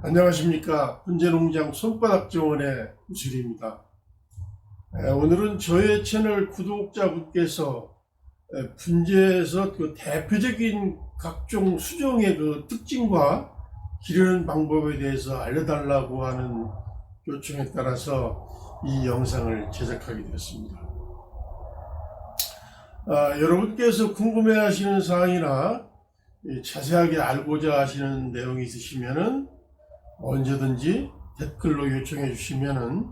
안녕하십니까. 분재농장 손바닥 정원의 우슬입니다. 오늘은 저의 채널 구독자분께서 분재에서 그 대표적인 각종 수종의 그 특징과 기르는 방법에 대해서 알려달라고 하는 요청에 따라서 이 영상을 제작하게 되었습니다. 여러분께서 궁금해하시는 사항이나 자세하게 알고자 하시는 내용이 있으시면은 언제든지 댓글로 요청해 주시면은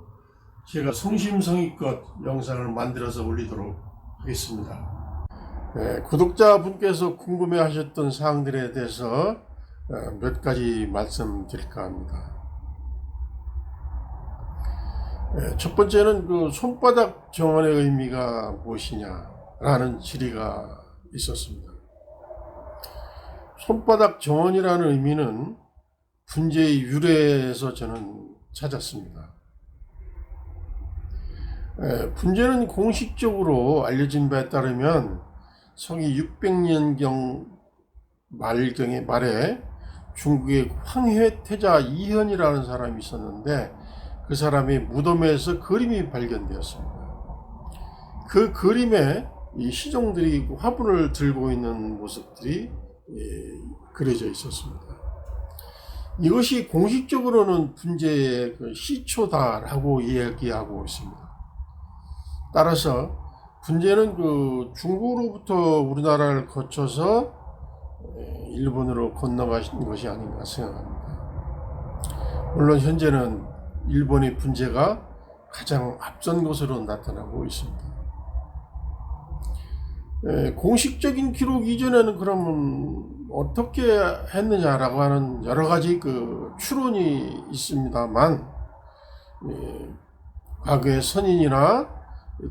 제가 성심성의껏 영상을 만들어서 올리도록 하겠습니다. 구독자분께서 궁금해 하셨던 사항들에 대해서 몇 가지 말씀드릴까 합니다. 첫 번째는 그 손바닥 정원의 의미가 무엇이냐라는 질의가 있었습니다. 손바닥 정원이라는 의미는 분재의 유래에서 저는 찾았습니다. 분재는 공식적으로 알려진 바에 따르면 서기 600년경 말에 중국의 황해태자 이현이라는 사람이 있었는데 그 사람의 무덤에서 그림이 발견되었습니다. 그 그림에 이 시종들이 화분을 들고 있는 모습들이 그려져 있었습니다. 이것이 공식적으로는 분재의 그 시초다라고 이야기하고 있습니다. 따라서 분재는 그 중국으로부터 우리나라를 거쳐서 일본으로 건너가신 것이 아닌가 생각합니다. 물론 현재는 일본의 분재가 가장 앞선 것으로 나타나고 있습니다. 공식적인 기록 이전에는 그러면 어떻게 했느냐라고 하는 여러 가지 그 추론이 있습니다만, 과거의 선인이나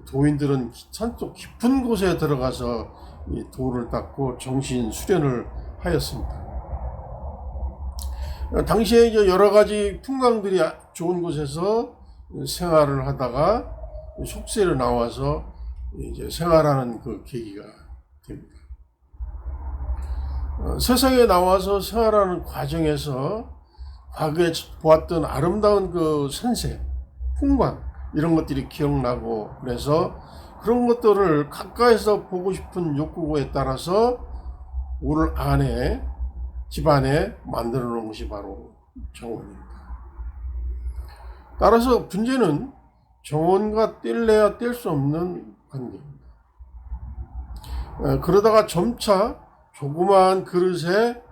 도인들은 산속 깊은 곳에 들어가서 돌을 닦고 정신 수련을 하였습니다. 당시에 이제 여러 가지 풍광들이 좋은 곳에서 생활을 하다가 속세로 나와서 이제 생활하는 그 계기가 됩니다. 세상에 나와서 생활하는 과정에서 과거에 보았던 아름다운 그 산세, 풍광 이런 것들이 기억나고 그래서 그런 것들을 가까이서 보고 싶은 욕구에 따라서 울 안에 집안에 만들어 놓은 것이 바로 정원입니다. 따라서 분재는 정원과 뗄래야 뗄 수 없는 관계입니다. 그러다가 점차 조그마한 그릇에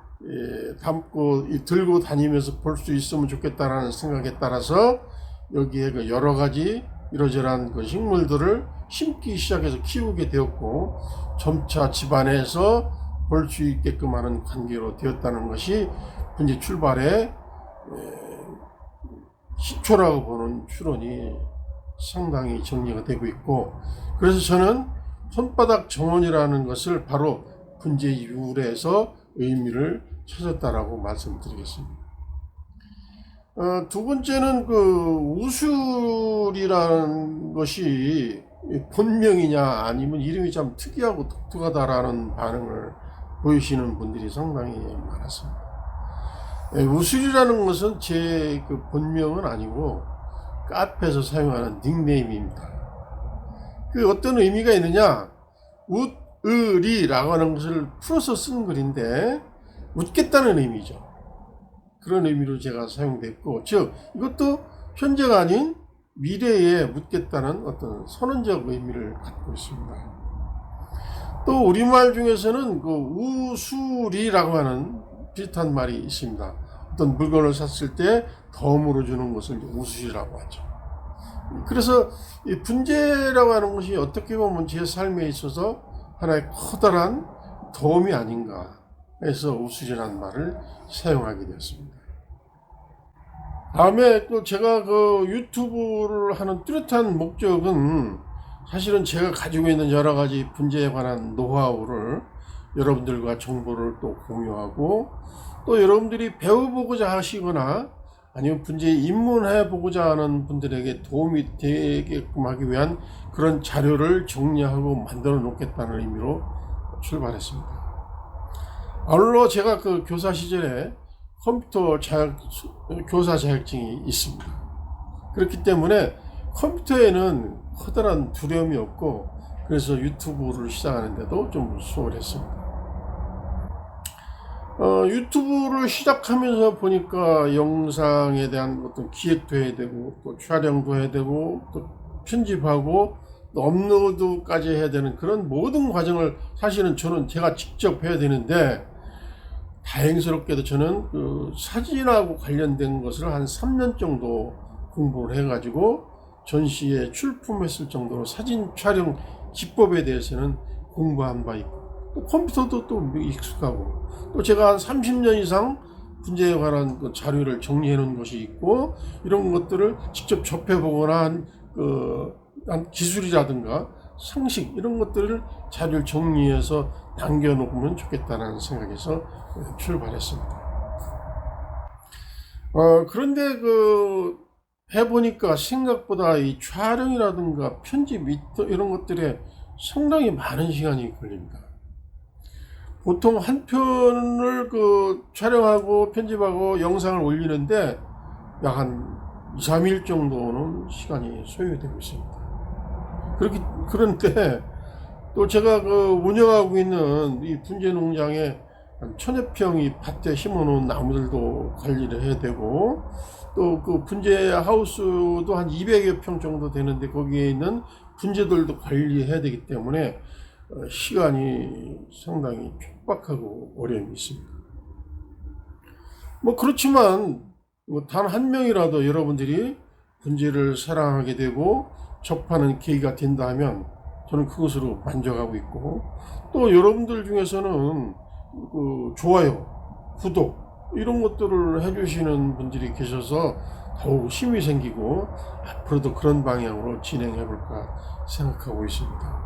담고 들고 다니면서 볼 수 있으면 좋겠다라는 생각에 따라서 여기에 그 여러 가지 이러저러한 그 식물들을 심기 시작해서 키우게 되었고 점차 집안에서 볼 수 있게끔 하는 관계로 되었다는 것이 분재 출발의 시초라고 보는 추론이 상당히 정리가 되고 있고, 그래서 저는 손바닥 정원이라는 것을 바로 분재 유래에서 의미를 찾았다라고 말씀드리겠습니다. 두 번째는 그 우술이라는 것이 본명이냐 아니면 이름이 참 특이하고 독특하다라는 반응을 보이시는 분들이 상당히 많았습니다. 우술이라는 것은 제 그 본명은 아니고 카페에서 사용하는 닉네임입니다. 그 어떤 의미가 있느냐, 웃으리라고 하는 것을 풀어서 쓴 글인데 웃겠다는 의미죠. 그런 의미로 제가 사용됐고, 즉 이것도 현재가 아닌 미래에 묻겠다는 어떤 선언적 의미를 갖고 있습니다. 또 우리말 중에서는 그 우수리라고 하는 비슷한 말이 있습니다. 어떤 물건을 샀을 때 덤으로 주는 것을 우수리라고 하죠. 그래서 이 분재라고 하는 것이 어떻게 보면 제 삶에 있어서 하나의 커다란 도움이 아닌가 해서 우수리라는 말을 사용하게 되었습니다. 다음에 또 제가 그 유튜브를 하는 뚜렷한 목적은 사실은 제가 가지고 있는 여러 가지 분재에 관한 노하우를 여러분들과 정보를 또 공유하고, 또 여러분들이 배워보고자 하시거나 아니면 분재에 입문해 보고자 하는 분들에게 도움이 되게끔 하기 위한 그런 자료를 정리하고 만들어 놓겠다는 의미로 출발했습니다. 아울러 제가 그 교사 시절에 컴퓨터 교사 자격증이 있습니다. 그렇기 때문에 컴퓨터에는 커다란 두려움이 없고, 그래서 유튜브를 시작하는데도 좀 수월했습니다. 유튜브를 시작하면서 보니까 영상에 대한 어떤 기획도 해야 되고, 또 촬영도 해야 되고, 또 편집하고, 또 업로드까지 해야 되는 그런 모든 과정을 사실은 저는 제가 직접 해야 되는데, 다행스럽게도 저는 그 사진하고 관련된 것을 한 3년 정도 공부를 해가지고 전시에 출품했을 정도로 사진 촬영 기법에 대해서는 공부한 바 있고, 또 컴퓨터도 또 익숙하고, 또 제가 한 30년 이상 분재에 관한 그 자료를 정리해 놓은 것이 있고, 이런 것들을 직접 접해보거나 한 기술이라든가 상식 이런 것들을 자료를 정리해서 남겨놓으면 좋겠다는 생각에서 출발했습니다. 그런데 해보니까 생각보다 이 촬영이라든가 편집 이런 것들에 상당히 많은 시간이 걸립니다. 보통 한 편을 촬영하고 편집하고 영상을 올리는데 약 한 2, 3일 정도는 시간이 소요되고 있습니다. 그런데 또 제가 운영하고 있는 이 분재 농장에 한 1000여 평이 밭에 심어놓은 나무들도 관리를 해야 되고, 또 그 분재 하우스도 한 200여 평 정도 되는데 거기에 있는 분재들도 관리해야 되기 때문에 시간이 상당히 촉박하고 어려움이 있습니다. 그렇지만 단 한 명이라도 여러분들이 분재를 사랑하게 되고 접하는 계기가 된다 하면 저는 그것으로 만족하고 있고, 또 여러분들 중에서는 좋아요, 구독 이런 것들을 해주시는 분들이 계셔서 더욱 힘이 생기고 앞으로도 그런 방향으로 진행해 볼까 생각하고 있습니다.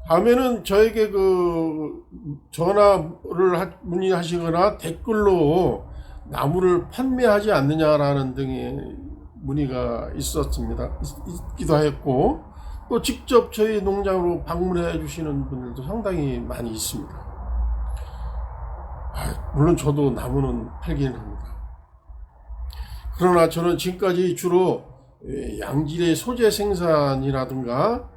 다음에는 저에게 전화를 문의하시거나 댓글로 나무를 판매하지 않느냐라는 등의 문의가 있기도 했고, 또 직접 저희 농장으로 방문해 주시는 분들도 상당히 많이 있습니다. 물론 저도 나무는 팔기는 합니다. 그러나 저는 지금까지 주로 양질의 소재 생산이라든가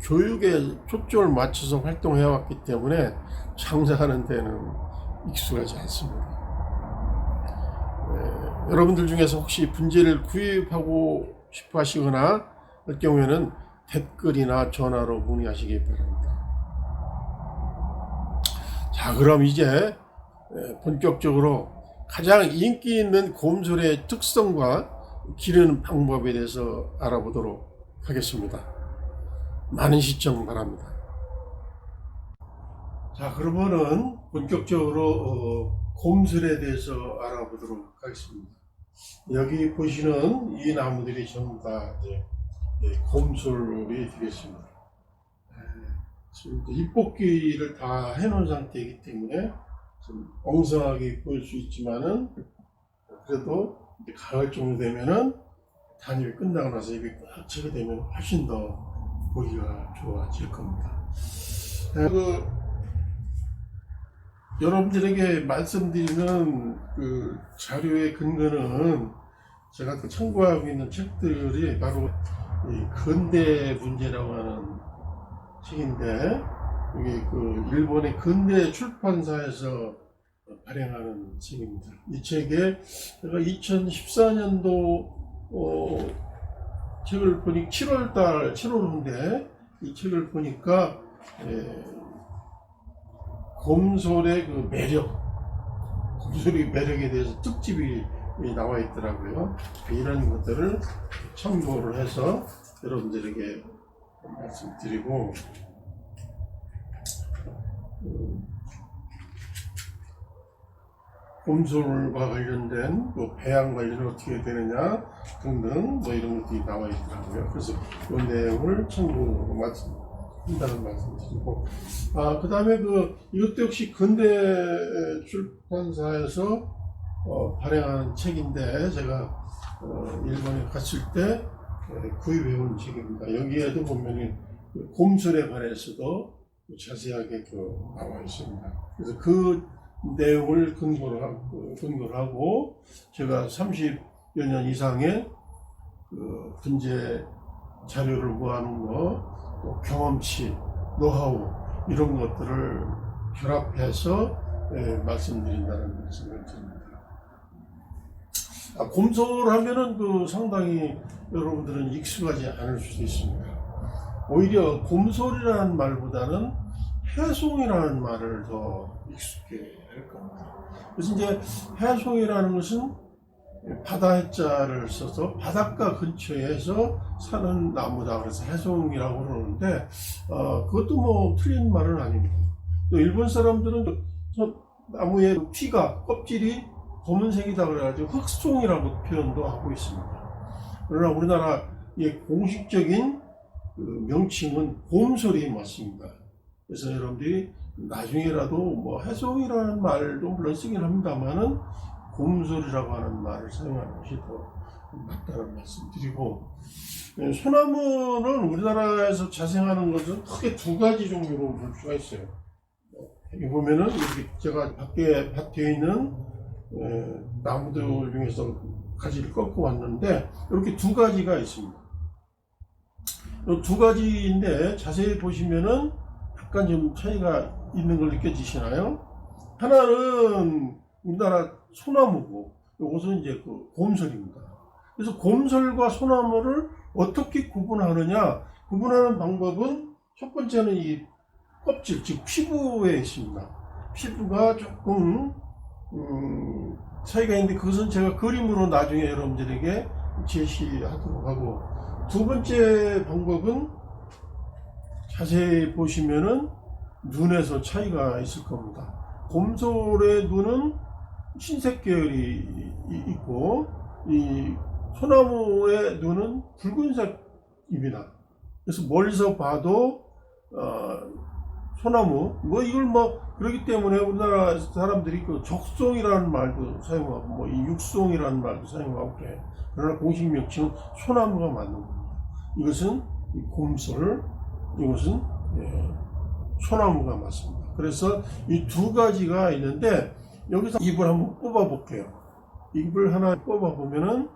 교육에 초점을 맞춰서 활동해 왔기 때문에 장사하는 데는 익숙하지 않습니다. 여러분들 중에서 혹시 분재를 구입하고 싶어 하시거나 할 경우에는 댓글이나 전화로 문의하시기 바랍니다. 자, 그럼 이제 본격적으로 가장 인기 있는 곰솔의 특성과 기르는 방법에 대해서 알아보도록 하겠습니다. 많은 시청 바랍니다. 자, 그러면은 본격적으로 곰솔에 대해서 알아보도록 하겠습니다. 여기 보시는 이 나무들이 전부 다 곰솔이 되겠습니다. 지금 잎뽑기를 다 해놓은 상태이기 때문에 좀 엉성하게 보일 수 있지만은, 그래도 이제 가을 정도 되면은 단입이 끝나고 나서 잎이 꽉 차게 되면 훨씬 더 보기가 좋아질 겁니다. 여러분들에게 말씀드리는 자료의 근거는 제가 참고하고 있는 책들이 바로 이 근대 분재라고 하는 책인데, 이게 일본의 근대 출판사에서 발행하는 책입니다. 이 책에 제가 2014년도 책을 보니 7월인데 이 책을 보니까 곰솔의 곰솔의 매력에 대해서 특집이 나와 있더라고요. 이런 것들을 참고를 해서 여러분들에게 말씀드리고, 곰솔과 관련된 배양 관리는 어떻게 되느냐 등등 이런 것들이 나와 있더라고요. 그래서 그 내용을 참고로 한다는 말씀드리고, 그 다음에 이것도 역시 근대 출판사에서 발행한 책인데, 제가 일본에 갔을 때 구입해온 책입니다. 여기에도 보면 곰솔에 관해서도 자세하게 나와 있습니다. 그래서 그 내용을 근거로 하고 제가 30여 년 이상의 그 분재 자료를 모아놓은 거, 또 경험치, 노하우 이런 것들을 결합해서 말씀드린다는 말씀을 드립니다. 곰소를 하면은 그 상당히 여러분들은 익숙하지 않을 수도 있습니다. 오히려 곰소리라는 말보다는 해송이라는 말을 더 익숙해 할 겁니다. 그래서 이제 해송이라는 것은 바다 해자를 써서 바닷가 근처에서 사는 나무다. 그래서 해송이라고 그러는데 그것도 뭐 틀린 말은 아닙니다. 또 일본 사람들은 나무의 피가 껍질이 검은색이다 그래가지고 흑송이라고 표현도 하고 있습니다. 그러나 우리나라의 공식적인 그 명칭은 곰소리 맞습니다. 그래서 여러분들이 나중에라도 뭐 해송이라는 말도 물론 쓰긴 합니다만은 곰소리라고 하는 말을 사용하는 것이 더 맞다는 말씀 드리고, 소나무는 우리나라에서 자생하는 것은 크게 두 가지 종류로 볼 수가 있어요. 여기 보면은 이렇게 제가 밖에 밭에 있는 나무들 중에서 가지를 꺾어 왔는데 이렇게 두 가지가 있습니다. 두 가지인데 자세히 보시면은 약간 좀 차이가 있는 걸 느껴지시나요? 하나는 우리나라 소나무고 이것은 이제 그 곰솔입니다. 그래서 곰솔과 소나무를 어떻게 구분하느냐? 구분하는 방법은 첫 번째는 이 껍질, 즉 피부에 있습니다. 피부가 조금 차이가 있는데 그것은 제가 그림으로 나중에 여러분들에게 제시하도록 하고, 두 번째 방법은 자세히 보시면은 눈에서 차이가 있을 겁니다. 곰솔의 눈은 흰색 계열이 있고 이 소나무의 눈은 붉은색입니다. 그래서 멀리서 봐도 소나무 이걸 그렇기 때문에 우리나라 사람들이 그 적송이라는 말도 사용하고 뭐 이 육송이라는 말도 사용하고 그래요. 그러나 공식 명칭은 소나무가 맞는 겁니다. 이것은 곰솔, 이것은 소나무가 맞습니다. 그래서 이 두 가지가 있는데 여기서 잎을 한번 뽑아 볼게요. 잎을 하나 뽑아 보면은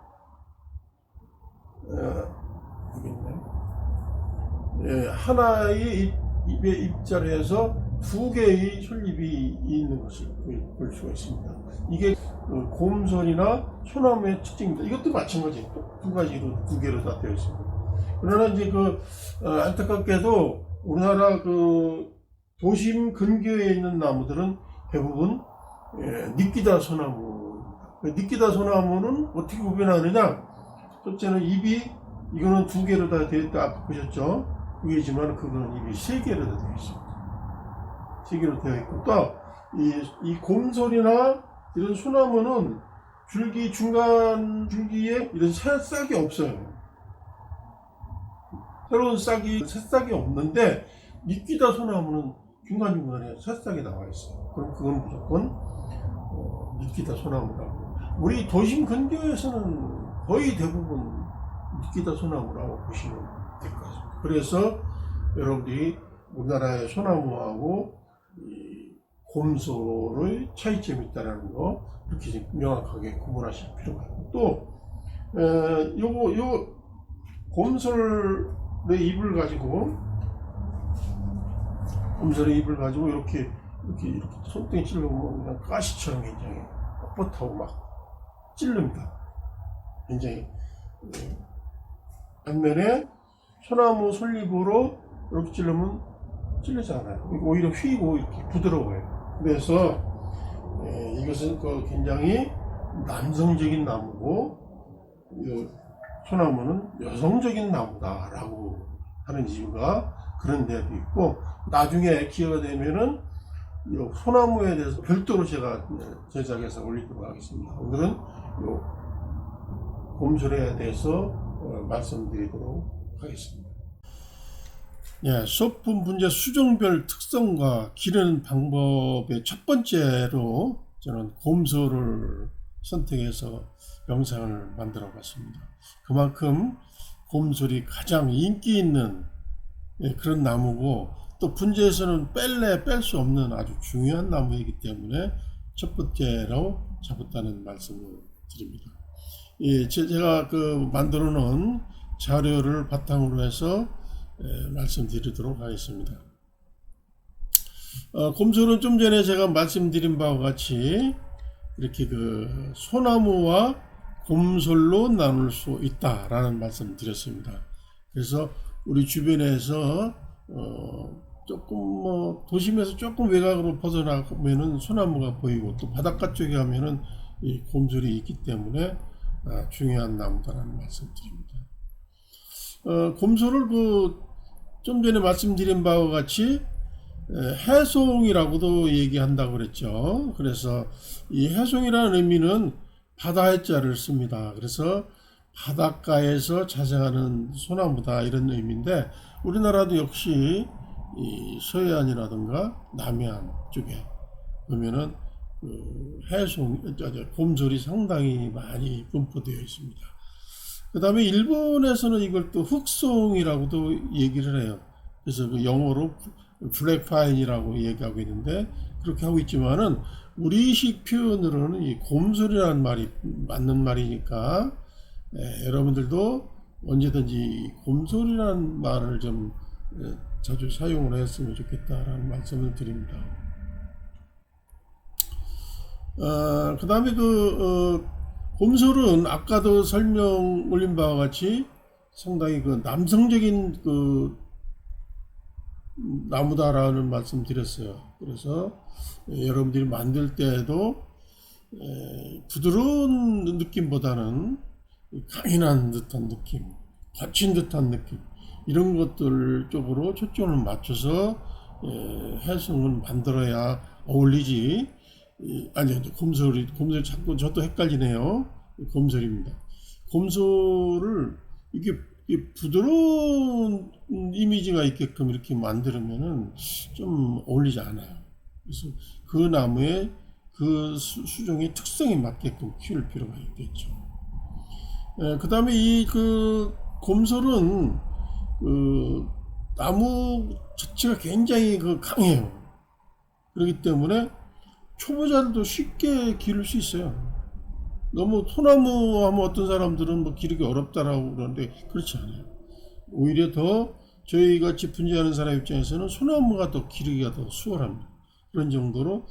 여기 있네. 하나의 잎의 잎자리에서 두 개의 솔잎이 있는 것을 볼 수가 있습니다. 이게 곰솔이나 소나무의 특징입니다. 이것도 마찬가지 두 가지로 두 개로 다 되어 있습니다. 그러나 이제 안타깝게도 우리나라 도심 근교에 있는 나무들은 대부분 니끼다 소나무입니다. 니끼다 소나무는 어떻게 구별하느냐? 첫째는 잎이 이거는 두 개로 다 되어 있다. 아까 보셨죠? 두 개지만 그거는 잎이 세 개로 다 되어 있습니다. 세 개로 되어 있고 또 이 곰솔이나 이런 소나무는 줄기 중간 줄기에 이런 새싹이 없어요. 새로운 새싹이 없는데 니끼다 소나무는 중간중간에 새싹이 나와 있어요. 그럼 그건 무조건 니끼다 소나무라고. 우리 도심 근교에서는 거의 대부분 니끼다 소나무라고 보시면 될 것 같습니다. 그래서 여러분들이 우리나라의 소나무하고 이 곰솔의 차이점이 있다는 거 이렇게 명확하게 구분하실 필요가 있고, 또 요 곰솔의 잎을 가지고 이렇게 손등에 찔러보면 그냥 가시처럼 굉장히 뻣뻣하고 막 찔릅니다. 굉장히. 반면에 소나무 솔잎으로 이렇게 찔르면 찔리지 않아요. 오히려 휘고 이렇게 부드러워요. 그래서 이것은 굉장히 남성적인 나무고 소나무는 여성적인 나무다라고 하는 이유가 그런 데도 있고, 나중에 기회가 되면은 이 소나무에 대해서 별도로 제가 제작해서 올리도록 하겠습니다. 오늘은 이 곰솔에 대해서 말씀드리도록 하겠습니다. 소품 분재 수종별 특성과 기르는 방법의 첫 번째로 저는 곰솔을 선택해서 영상을 만들어 봤습니다. 그만큼 곰솔이 가장 인기 있는 그런 나무고, 또 분재에서는 뺄 수 없는 아주 중요한 나무이기 때문에 첫 번째로 잡았다는 말씀을 드립니다. 예, 제가 그 만들어 놓은 자료를 바탕으로 해서 말씀드리도록 하겠습니다. 곰솔은 좀 전에 제가 말씀드린 바와 같이 이렇게 그 소나무와 곰솔로 나눌 수 있다라는 말씀을 드렸습니다. 그래서 우리 주변에서 조금 뭐 도심에서 조금 외곽으로 벗어나면은 소나무가 보이고 또 바닷가 쪽에 가면은 이 곰솔이 있기 때문에 중요한 나무다라는 말씀드립니다. 곰솔을 그 좀 전에 말씀드린 바와 같이 해송이라고도 얘기한다고 그랬죠. 그래서 이 해송이라는 의미는 바다 해자를 씁니다. 그래서 바닷가에서 자생하는 소나무다 이런 의미인데 우리나라도 역시 이 서해안이라든가 남해안 쪽에 보면은 그 곰솔이 상당히 많이 분포되어 있습니다. 그 다음에 일본에서는 이걸 또 흑송이라고도 얘기를 해요. 그래서 그 영어로 블랙파인이라고 얘기하고 있는데 그렇게 하고 있지만은 우리식 표현으로는 이 곰솔이라는 말이 맞는 말이니까 여러분들도 언제든지 곰솔이라는 말을 좀 자주 사용을 했으면 좋겠다라는 말씀을 드립니다. 그 다음에 곰솔은 아까도 설명 올린 바와 같이 상당히 그 남성적인 그 나무다라는 말씀 드렸어요. 그래서 여러분들이 만들 때에도 부드러운 느낌보다는 강인한 듯한 느낌, 거친 듯한 느낌 이런 것들 쪽으로 초점을 맞춰서 해송을 만들어야 어울리지. 아니요, 곰솔 자꾸 저도 헷갈리네요. 곰솔입니다. 곰솔을 이게 부드러운 이미지가 있게끔 이렇게 만들면은 좀 어울리지 않아요. 그래서 그 나무의 그 수종의 특성에 맞게끔 키울 필요가 있겠죠. 그 다음에 이 그 곰솔은 그 나무 자체가 굉장히 그 강해요. 그렇기 때문에 초보자들도 쉽게 기를 수 있어요. 너무 소나무 하면 어떤 사람들은 뭐 기르기 어렵다라고 그러는데 그렇지 않아요. 오히려 더 저희 같이 분재하는 사람 입장에서는 소나무가 더 기르기가 더 수월합니다. 그런 정도로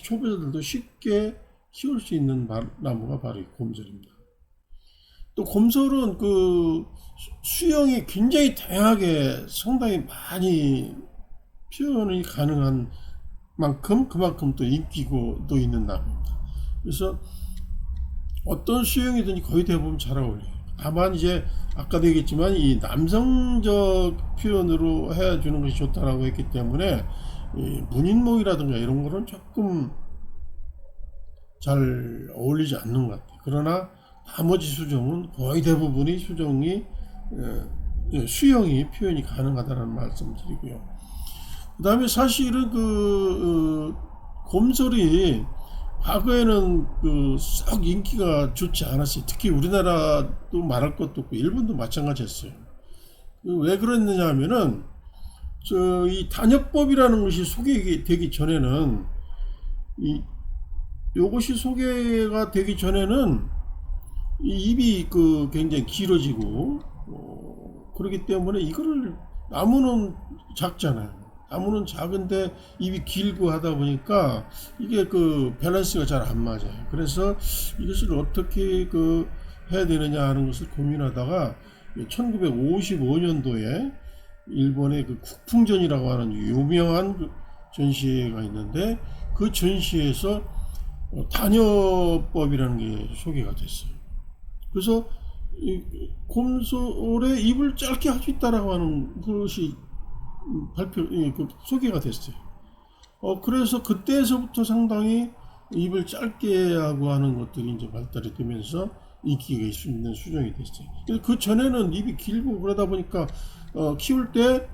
초보자들도 쉽게 키울 수 있는 나무가 바로 이 곰솔입니다. 또 곰솔은 그 수영이 굉장히 다양하게 상당히 많이 표현이 가능한 만큼 그만큼 또 인기고 또 있는 나무입니다. 그래서 어떤 수영이든지 거의 대부분 잘 어울려요. 다만 이제 아까도 얘기했지만 이 남성적 표현으로 해주는 것이 좋다라고 했기 때문에 이 문인목이라든가 이런 거는 조금 잘 어울리지 않는 것 같아요. 그러나 나머지 수종은 거의 대부분이 수영이 표현이 가능하다는 말씀 드리고요. 그 다음에 사실은 곰솔이 과거에는 썩 인기가 좋지 않았어요. 특히 우리나라도 말할 것도 없고 일본도 마찬가지였어요. 왜 그랬느냐 하면은 이 단역법이라는 것이 소개되기 전에는 요것이 소개가 되기 전에는 이 입이 굉장히 길어지고 그렇기 때문에 이거를 나무는 작잖아요. 나무는 작은데 입이 길고 하다 보니까 이게 밸런스가 잘 안 맞아요. 그래서 이것을 어떻게 해야 되느냐 하는 것을 고민하다가 1955년도에 일본의 국풍전이라고 하는 유명한 전시회가 있는데 그 전시회에서 단여법이라는 게 소개가 됐어요. 그래서 곰솔의 입을 짧게 할 수 있다라고 하는 것이 소개가 됐어요. 그래서 그때서부터 상당히 입을 짧게 하고 하는 것들이 이제 발달이 되면서 인기가 있는 수종이 됐어요. 그 전에는 입이 길고 그러다 보니까 키울 때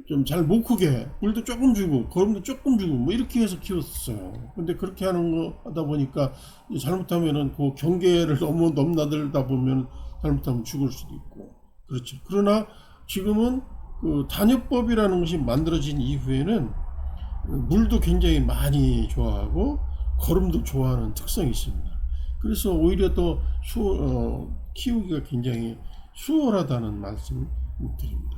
좀 잘 못 크게 물도 조금 주고 거름도 조금 주고 뭐 이렇게 해서 키웠어요. 근데 그렇게 하는 거 하다 보니까 잘못하면은 그 경계를 너무 넘나들다 보면 잘못하면 죽을 수도 있고 그렇죠. 그러나 지금은 단여법이라는 것이 만들어진 이후에는 물도 굉장히 많이 좋아하고 거름도 좋아하는 특성이 있습니다. 그래서 오히려 더 키우기가 굉장히 수월하다는 말씀 드립니다.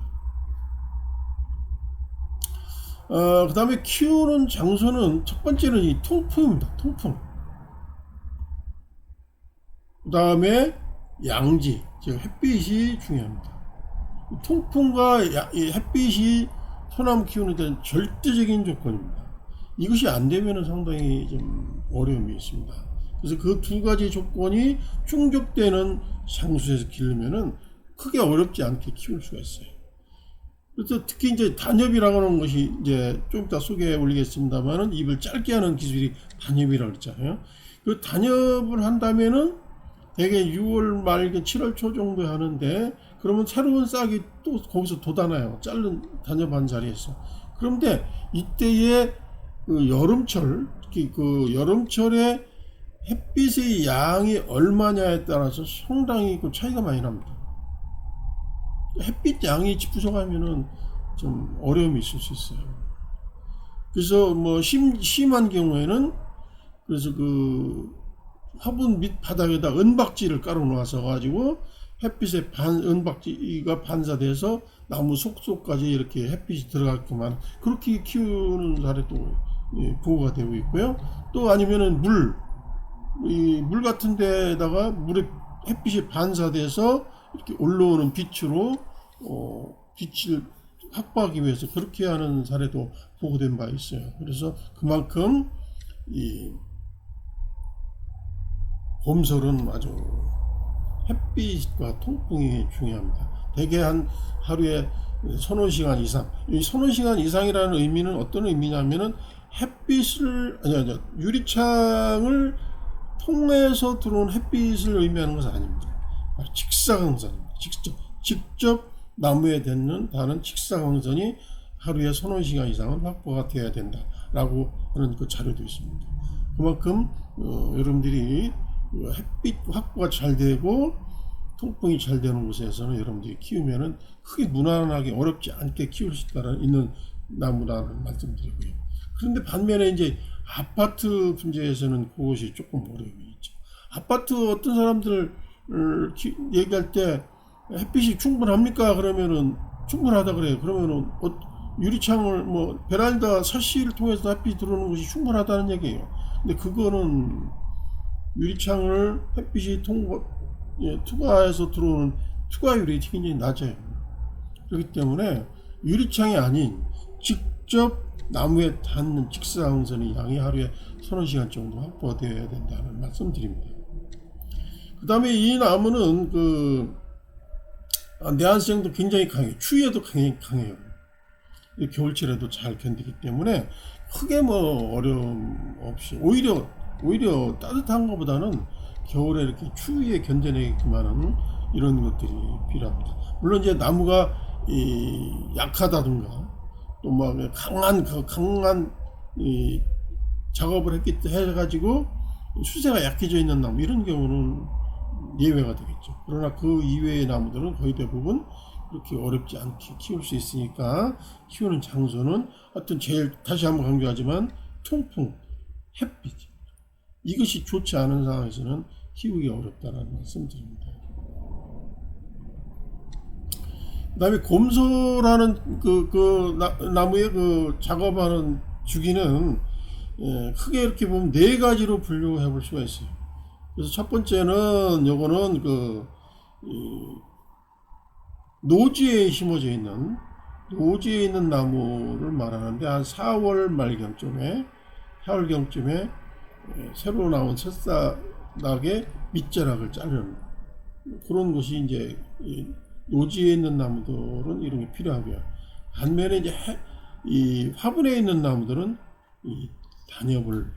그 다음에 키우는 장소는 첫 번째는 이 통풍입니다. 통풍. 그 다음에 양지, 즉 햇빛이 중요합니다. 통풍과 이 햇빛이 소나무 키우는 데는 절대적인 조건입니다. 이것이 안 되면 상당히 좀 어려움이 있습니다. 그래서 그 두 가지 조건이 충족되는 장소에서 기르면은 크게 어렵지 않게 키울 수가 있어요. 그래서 특히 이제 단엽이라고 하는 것이 이제 좀 이따 소개해 올리겠습니다만은 잎을 짧게 하는 기술이 단엽이라고 그랬잖아요. 그 단엽을 한다면은 대개 6월 말 7월 초 정도에 하는데, 그러면 새로운 싹이 또 거기서 돋아나요. 자른 단엽한 자리에서. 그런데 이때의 그 여름철, 특히 그 여름철에 햇빛의 양이 얼마냐에 따라서 상당히 그 차이가 많이 납니다. 햇빛 양이 부족하면은 좀 어려움이 있을 수 있어요. 그래서 뭐 심한 경우에는, 그래서 그 화분 밑 바닥에다 은박지를 깔아 놓아서 가지고 햇빛에 은박지가 반사돼서 나무 속속까지 이렇게 햇빛이 들어가게만 그렇게 키우는 사례도 보고가 되고 있고요. 또 아니면은 물 같은 데다가 물에 햇빛이 반사돼서 이렇게 올라오는 빛으로 빛을 확보하기 위해서 그렇게 하는 사례도 보고된 바 있어요. 그래서 그만큼 이 봄설은 아주 햇빛과 통풍이 중요합니다. 대개 한 하루에 서너 시간 이상, 이 서너 시간 이상이라는 의미는 어떤 의미냐면은 햇빛을 유리창을 통해서 들어온 햇빛을 의미하는 것은 아닙니다. 직사광선입니다. 직접 나무에 닿는 직사광선이 하루에 서너 시간 이상은 확보가 되어야 된다라고 하는 그 자료도 있습니다. 그만큼 여러분들이 햇빛 확보가 잘 되고 통풍이 잘 되는 곳에서는 여러분들이 키우면은 크게 무난하게 어렵지 않게 키울 수 있는 나무라는 말씀드리고요. 그런데 반면에 이제 아파트 분야에서는 그것이 조금 어려움이 있죠. 아파트 어떤 사람들 얘기할 때 햇빛이 충분합니까? 그러면은 충분하다 그래요. 그러면은 유리창을 뭐 베란다 사시를 통해서 햇빛이 들어오는 것이 충분하다는 얘기예요. 근데 그거는 유리창을 햇빛이 투과해서 들어오는 투과율이 굉장히 낮아요. 그렇기 때문에 유리창이 아닌 직접 나무에 닿는 직사광선의 양이 하루에 서너 시간 정도 확보되어야 된다는 말씀드립니다. 그 다음에 이 나무는 내한성도 굉장히 강해요. 추위에도 강해요. 겨울철에도 잘 견디기 때문에 크게 뭐 어려움 없이 오히려 따뜻한 것보다는 겨울에 이렇게 추위에 견뎌내기만 하는 이런 것들이 필요합니다. 물론 이제 나무가 약하다든가 또 막 강한 작업을 해가지고 수세가 약해져 있는 나무, 이런 경우는 예외가 되겠죠. 그러나 그 이외의 나무들은 거의 대부분 그렇게 어렵지 않게 키울 수 있으니까 키우는 장소는 하여튼 제일 다시 한번 강조하지만 통풍, 햇빛, 이것이 좋지 않은 상황에서는 키우기 어렵다는 말씀드립니다. 그 다음에 곰소라는 나무의 작업하는 주기는 크게 이렇게 보면 네 가지로 분류해 볼 수가 있어요. 그래서 첫 번째는 요거는 노지에 심어져 있는 나무를 말하는데, 한 4월 말경쯤에 새로 나온 새싹의 밑자락을 자르는 그런 것이 이제 노지에 있는 나무들은 이런 게 필요하고요. 반면에 이제 이 화분에 있는 나무들은 이 단엽을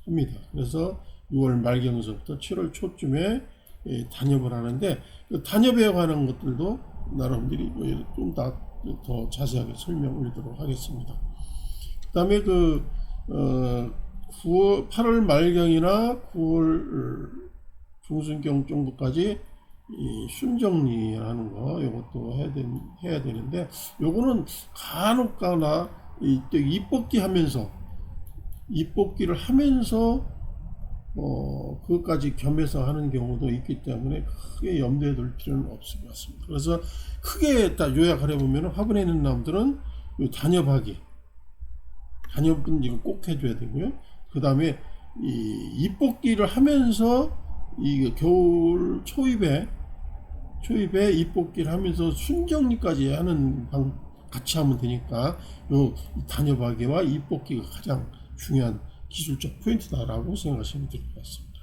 합니다. 그래서 6월 말경서부터 7월 초쯤에 단엽을 하는데, 그 단엽에 관한 것들도 여러분들이 좀 더 자세하게 설명드리도록 하겠습니다. 그 다음에 8월 말경이나 9월 중순경 정도까지 이 순정리하는 거, 이것도 해야 되는데, 요거는 간혹가나 잎 뽑기 하면서 잎뽑기를 하면서 그것까지 겸해서 하는 경우도 있기 때문에 크게 염두에 둘 필요는 없을 것 같습니다. 그래서 크게 딱 요약하려 보면 화분에 있는 나무들은 단엽하기, 단엽은 이거 꼭 해줘야 되고요. 그 다음에 이 잎뽑기를 하면서 이 겨울 초입에 잎뽑기를 하면서 순정리까지 하는 같이 하면 되니까 요 단엽하기와 잎뽑기가 가장 중요한 기술적 포인트다라고 생각하시면 될 것 같습니다.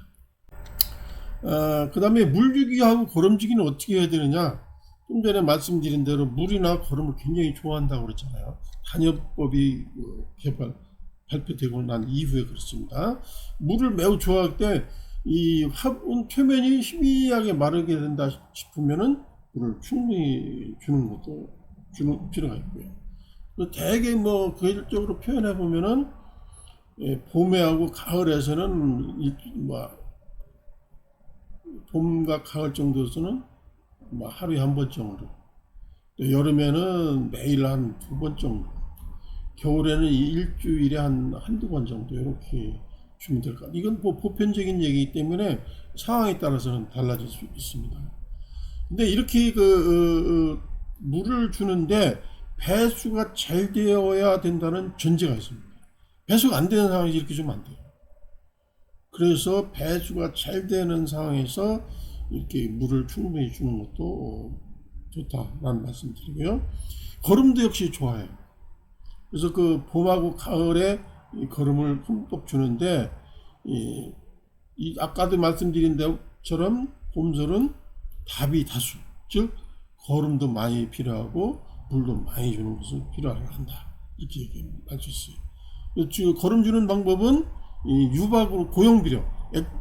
그 다음에 물주기하고 거름주기는 어떻게 해야 되느냐? 좀 전에 말씀드린 대로 물이나 거름을 굉장히 좋아한다고 그랬잖아요. 단엽법이 발표되고 난 이후에 그렇습니다. 물을 매우 좋아할 때 이 화분 표면이 희미하게 마르게 된다 싶으면은 물을 충분히 주는 것도 주는 필요가 있고요. 대개 뭐 계절적으로 표현해 보면은 봄에하고 가을에서는 봄과 가을 정도에서는 하루에 한 번 정도, 또 여름에는 매일 한 2번 정도, 겨울에는 일주일에 한두 번 정도 이렇게 주면 될 것 같아요. 이건 뭐 보편적인 얘기이기 때문에 상황에 따라서는 달라질 수 있습니다. 근데 이렇게 물을 주는데 배수가 잘 되어야 된다는 전제가 있습니다. 배수가 안 되는 상황에서 이렇게 주면 안 돼요. 그래서 배수가 잘 되는 상황에서 이렇게 물을 충분히 주는 것도 좋다라는 말씀 드리고요. 거름도 역시 좋아요. 그래서 그 봄하고 가을에 이 거름을 흠뻑 주는데 이 아까도 말씀드린 것처럼 봄철은 답이 다수, 즉 거름도 많이 필요하고 물도 많이 주는 것을 필요한다, 이렇게 얘기할 수 있어요. 거름 주는 방법은 유박으로 고형비료,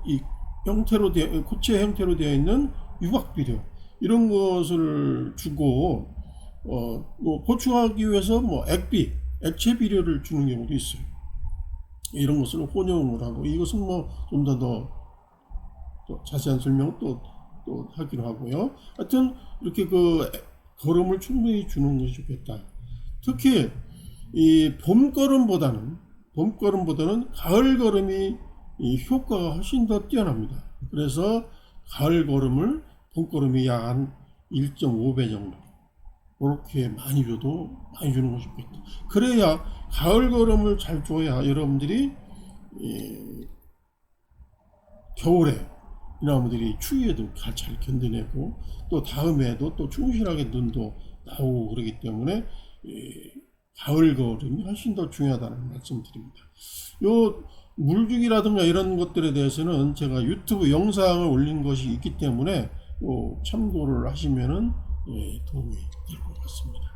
이 형태로 고체 형태로 되어 있는 유박비료 이런 것을 주고 뭐 보충하기 위해서 액체 비료를 주는 경우도 있어요. 이런 것을 혼용을 하고, 이것은 뭐 좀 더 자세한 설명을 또 하기로 하고요. 하여튼 이렇게 거름을 충분히 주는 것이 좋겠다. 특히 이 봄거름보다는 가을 거름이 이 효과가 훨씬 더 뛰어납니다. 그래서 가을 거름을 봄거름이 약 한 1.5배 정도 그렇게 많이 주는 것이 좋겠다. 그래야 가을 거름을 잘 줘야 여러분들이 겨울에 이 나무들이 추위에도 잘 견뎌내고 또 다음에도 또 충실하게 눈도 나오고 그러기 때문에 가을 거름이 훨씬 더 중요하다는 말씀 드립니다. 요 물주기라든가 이런 것들에 대해서는 제가 유튜브 영상을 올린 것이 있기 때문에 참고를 하시면은 도움이 될 것 같습니다.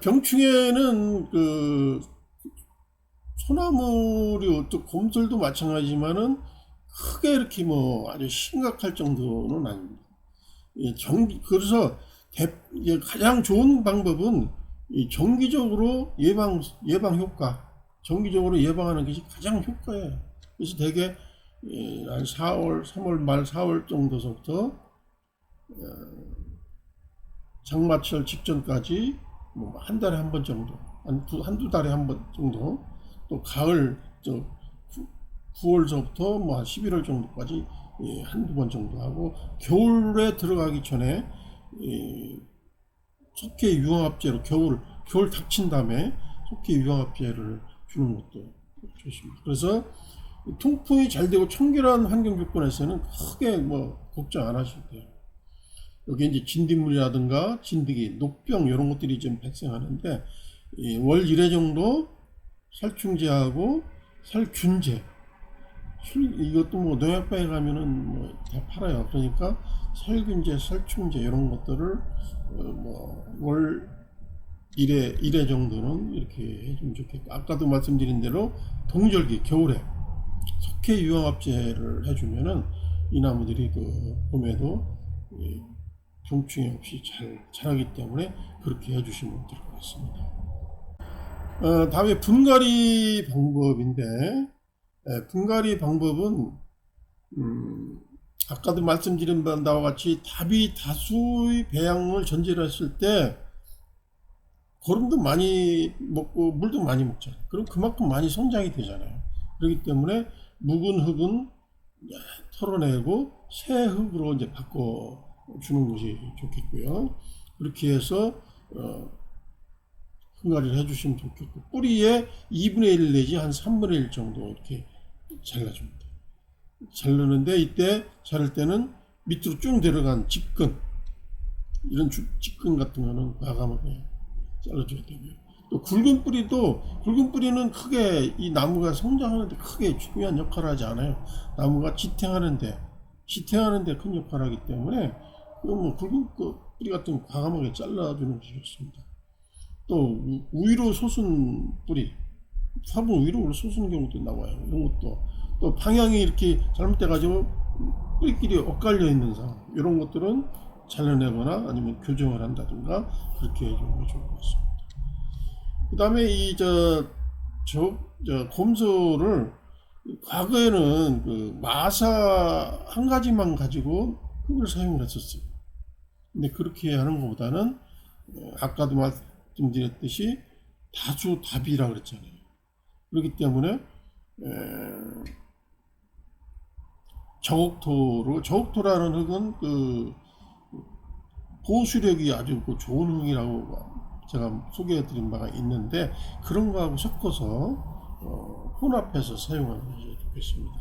병충해는 소나무류 또 곰털도 마찬가지지만은 크게 이렇게 아주 심각할 정도는 아닙니다. 그래서 가장 좋은 방법은 정기적으로 예방 효과, 정기적으로 예방하는 것이 가장 효과예요. 그래서 대개 한 3월 말 4월 정도서부터 장마철 직전까지 한 달에 한 번 정도, 한두 달에 한 번 정도, 또 가을 9월서부터 한 11월 정도까지 한두 번 정도 하고, 겨울에 들어가기 전에 석회 유황합제로 겨울 닥친 다음에 석회 유황합제를 주는 것도 좋습니다. 그래서 통풍이 잘 되고 청결한 환경 조건에서는 크게 걱정 안 하셔도 돼요. 여기 이제 진딧물이라든가 진드기, 녹병 이런 것들이 좀 발생하는데 월 1회 정도 살충제하고 살균제, 이것도 농약방에 가면은 다 팔아요. 그러니까 살균제, 살충제 이런 것들을 월 1회 정도는 이렇게 해주면 좋겠고, 아까도 말씀드린 대로 동절기 겨울에 석회 유황합제를 해주면은 이 나무들이 봄에도 병충해 없이 잘 자라기 때문에 그렇게 해주시면 될 것 같습니다. 다음에 분갈이 방법인데, 분갈이 방법은 아까도 말씀드린 바와 같이 답이 다수의 배양을 전제로 했을 때 거름도 많이 먹고 물도 많이 먹잖아요. 그럼 그만큼 많이 성장이 되잖아요. 그렇기 때문에 묵은 흙은 털어내고 새 흙으로 이제 바꿔 주는 것이 좋겠고요. 그렇게 해서 흙가리를 해주시면 좋겠고, 뿌리에 2분의 1 내지 한 3분의 1 정도 이렇게 잘라줍니다. 자르는데 이때 자를 때는 밑으로 쭉 내려간 직근, 이런 직근 같은 거는 과감하게 잘라줘야 되고요. 또 굵은 뿌리는 크게 이 나무가 성장하는데 크게 중요한 역할을 하지 않아요. 나무가 지탱하는데 큰 역할을 하기 때문에 뭐 굵은 뿌리 같은 거 과감하게 잘라주는 것이 좋습니다. 또 우위로 솟은 뿌리, 화분 위로 솟은 경우도 나와요. 이런 것도 또 방향이 이렇게 잘못돼가지고 뿌리끼리 엇갈려 있는 상황, 이런 것들은 잘라내거나 아니면 교정을 한다든가 그렇게 해주는 게 좋을 것 같습니다. 그 다음에 곰소를 과거에는 그 마사 한 가지만 가지고 흙을 사용을 했었어요. 근데 그렇게 하는 것보다는 아까도 말씀드렸듯이 다주다비라 그랬잖아요. 그렇기 때문에 저옥토라는 흙은 그 보수력이 아주 좋은 흙이라고 제가 소개해드린 바가 있는데, 그런 거하고 섞어서 혼합해서 사용하는 것이 좋겠습니다.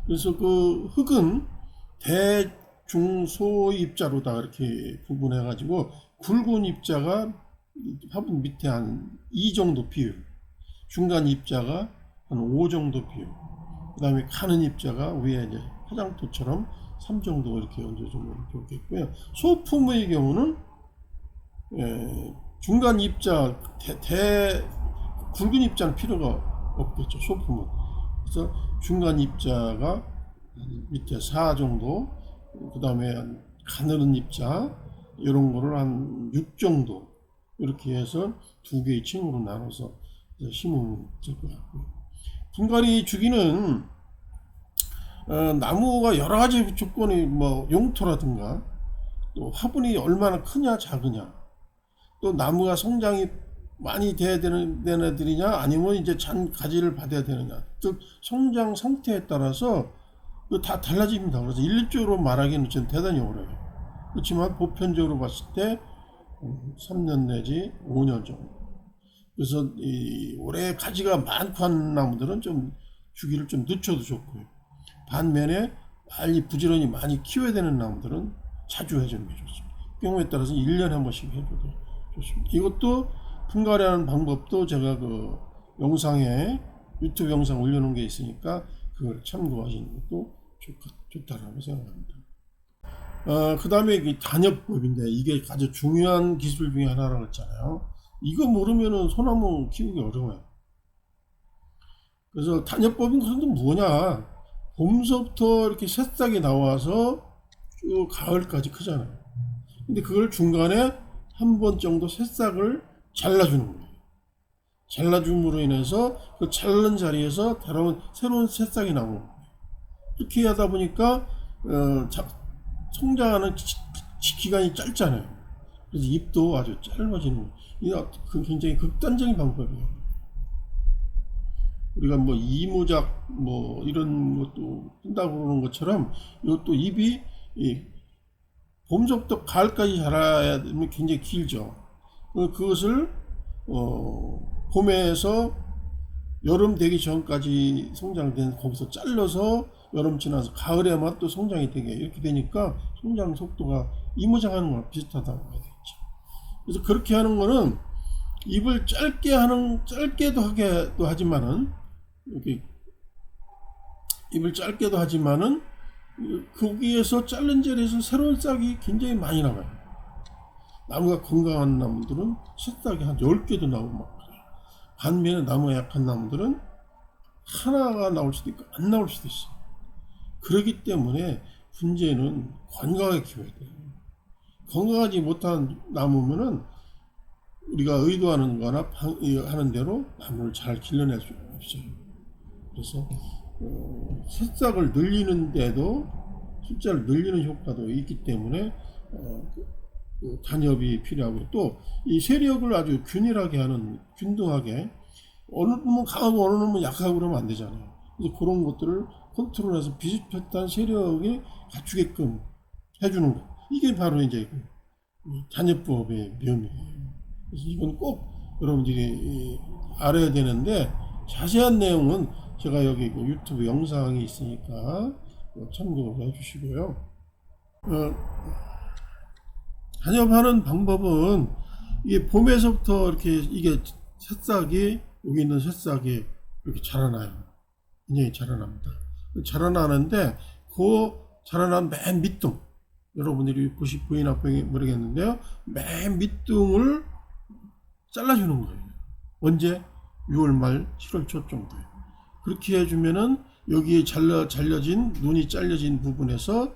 그래서 그 흙은 대중소 입자로 다 이렇게 구분해 가지고, 굵은 입자가 화분 밑에 한 2 정도 비율, 중간 입자가 한 5 정도 비율, 그 다음에 가는 입자가 위에 이제 화장토처럼 3 정도 이렇게 얹어주면 좋겠고요. 소품의 경우는 중간 입자, 굵은 입자는 필요가 없겠죠, 소품은. 그래서 중간 입자가 밑에 4 정도, 그 다음에 가늘은 입자, 이런 거를 한 6 정도, 이렇게 해서 2개의 층으로 나눠서 심으면 될 것 같고요. 분갈이 주기는 나무가 여러 가지 조건이, 뭐 용토라든가, 또 화분이 얼마나 크냐 작으냐, 또 나무가 성장이 많이 돼야 되는 애들이냐, 아니면 이제 잔 가지를 받아야 되느냐, 즉 성장 상태에 따라서 다 달라집니다. 그래서 일률적으로 말하기는 좀 대단히 어려워요. 그렇지만 보편적으로 봤을 때 3년 내지 5년 정도. 그래서 올해 가지가 많고 하는 나무들은 좀 주기를 좀 늦춰도 좋고요. 반면에 빨리 부지런히 많이 키워야 되는 나무들은 자주 해주는 게 좋습니다. 경우에 따라서 1년에 한 번씩 해줘도 좋습니다. 이것도 분갈이하는 방법도 제가 그 영상에, 유튜브 영상 올려놓은 게 있으니까 그걸 참고하시는 것도 좋다라고 생각합니다. 그 다음에 단엽법인데, 이게 가장 중요한 기술 중에 하나라고 했잖아요. 이거 모르면은 소나무 키우기 어려워요. 그래서 단엽법인 것은 뭐냐, 봄서부터 이렇게 새싹이 나와서 쭉 가을까지 크잖아요. 근데 그걸 중간에 한 번 정도 새싹을 잘라주는 거예요. 잘라줌으로 인해서 그 자른 자리에서 새로운 새싹이 나오는 거예요. 이렇게 하다 보니까 성장하는 기간이 짧잖아요. 그래서 잎도 아주 짧아지는 거예요. 이게 굉장히 극단적인 방법이에요. 우리가 뭐 이모작 뭐 이런 것도 뜬다고 그러는 것처럼, 이것도 잎이 봄부터 가을까지 자라야 되면 굉장히 길죠. 그것을 봄에서 여름 되기 전까지 성장된 거기서 잘라서 여름 지나서 가을에만 또 성장이 되게, 이렇게 되니까 성장 속도가 이모작하는 거랑 비슷하다고 해야 되겠죠. 그래서 그렇게 하는 거는 잎을 짧게도 하게도 하지만은, 이렇게 잎을 짧게도 하지만은 거기에서 자른 자리에서 새로운 싹이 굉장히 많이 나와요. 나무가 건강한 나무들은 새싹이 한 10개도 나오고 막 그래요. 반면에 나무가 약한 나무들은 하나가 나올 수도 있고 안 나올 수도 있어요. 그렇기 때문에 문제는 건강하게 키워야 돼요. 건강하지 못한 나무면은 우리가 의도하는 거나 하는 대로 나무를 잘 길러낼 수 없어요. 그래서 새싹을 늘리는데도, 숫자를 늘리는 효과도 있기 때문에 그 단협이 필요하고 또 이 세력을 아주 균일하게 하는 균등하게 어느 놈은 강하고 어느 놈은 약하고 그러면 안 되잖아요. 그래서 그런 것들을 컨트롤해서 비슷비슷한 세력이 갖추게끔 해주는 것. 이게 바로 이제 그 단협법의 묘미예요. 그래서 이건 꼭 여러분들이 알아야 되는데 자세한 내용은 제가 여기 그 유튜브 영상이 있으니까 참고해 주시고요. 단협하는 방법은 이게 봄에서부터 이렇게 이게 새싹이 여기 있는 새싹이 이렇게 자라나요. 굉장히 자라납니다. 자라나는데 그 자라난 맨 밑둥 여러분들이 보이나 모르겠는데요. 맨 밑둥을 잘라주는 거예요. 언제? 6월 말 7월 초 정도에. 그렇게 해주면은 여기에 잘려진 눈이 잘려진 부분에서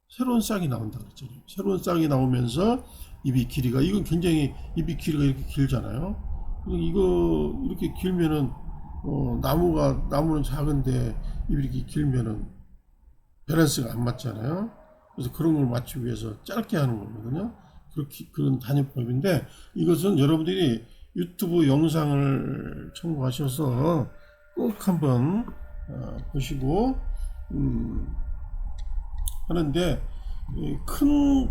새로운 싹이 나온다 그랬잖아요. 새로운 싹이 나오면서 잎이 길이가 이건 굉장히 잎이 길이가 이렇게 길잖아요. 이거 이렇게 길면은 나무는 작은데 잎이 이렇게 길면은 밸런스가 안 맞잖아요. 그래서 그런 걸 맞추기 위해서 짧게 하는 거거든요. 그런 단위법인데 이것은 여러분들이 유튜브 영상을 참고하셔서 꼭 한번 보시고 하는데 큰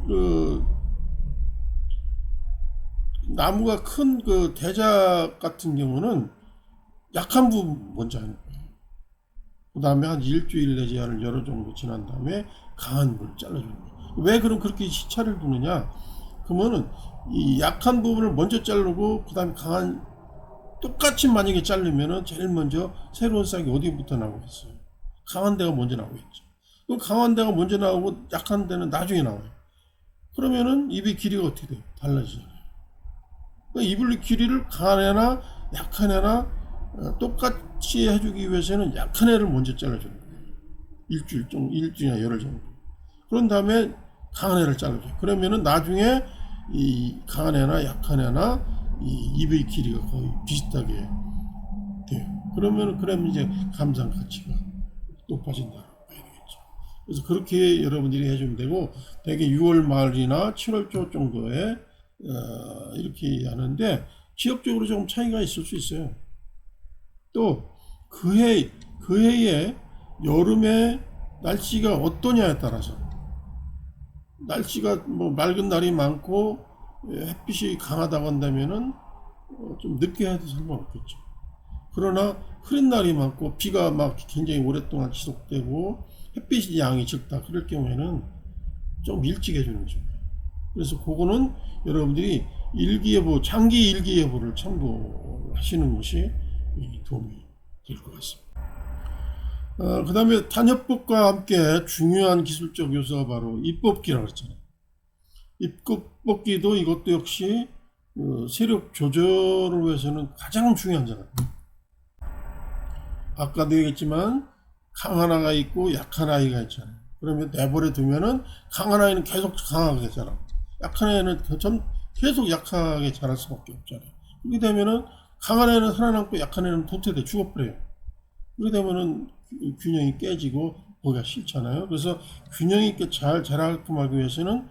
나무가 큰 그 대작 같은 경우는 약한 부분 먼저 하는 거예요. 그 다음에 한 일주일 내지 한 열흘 정도 지난 다음에 강한 부분을 잘라주는 거예요. 왜 그럼 그렇게 시차를 두느냐? 그러면은 이 약한 부분을 먼저 자르고 그 다음에 강한 똑같이 만약에 자르면은 제일 먼저 새로운 싹이 어디부터 나오겠어요? 강한 데가 먼저 나오겠죠. 그 강한 데가 먼저 나오고 약한 데는 나중에 나와요. 그러면은 잎의 길이가 어떻게 돼요? 달라지잖아요. 그러니까 잎의 길이를 강한 애나 약한 애나 똑같이 해주기 위해서는 약한 애를 먼저 잘라주는 거예요. 일주일이나 열흘 정도. 그런 다음에 강한 애를 잘라줘요. 그러면은 나중에 이 강한 애나 약한 애나 이 잎의 길이가 거의 비슷하게 돼요. 그러면 이제 감상 가치가 높아진다고 봐야 되겠죠. 그래서 그렇게 여러분들이 해주면 되고, 대개 6월 말이나 7월 초 정도에 이렇게 하는데 지역적으로 조금 차이가 있을 수 있어요. 또 그 해에 여름에 날씨가 어떠냐에 따라서 날씨가 뭐 맑은 날이 많고 햇빛이 강하다고 한다면은 좀 늦게 해도 상관없겠죠. 그러나 흐린 날이 많고 비가 막 굉장히 오랫동안 지속되고 햇빛 양이 적다 그럴 경우에는 좀 일찍 해주는 거죠. 그래서 그거는 여러분들이 일기예보, 장기 일기예보를 참고하시는 것이 도움이 될 것 같습니다. 그 다음에 단협법과 함께 중요한 기술적 요소가 바로 잎뽑기라고 했잖아요. 잎뽑기도 이것도 역시 세력 조절을 위해서는 가장 중요한 작업입니다. 아까도 얘기했지만 강한 아이가 있고 약한 아이가 있잖아요. 그러면 내버려 두면은 강한 아이는 계속 강하게 자라고 약한 아이는 계속 약하게 자랄 수밖에 없잖아요. 그렇게 되면은 강한 애는 살아남고 약한 애는 도태돼 죽어버려요. 그렇게 되면은 균형이 깨지고 보기가 싫잖아요. 그래서 균형 있게 잘 자라게끔 하기 위해서는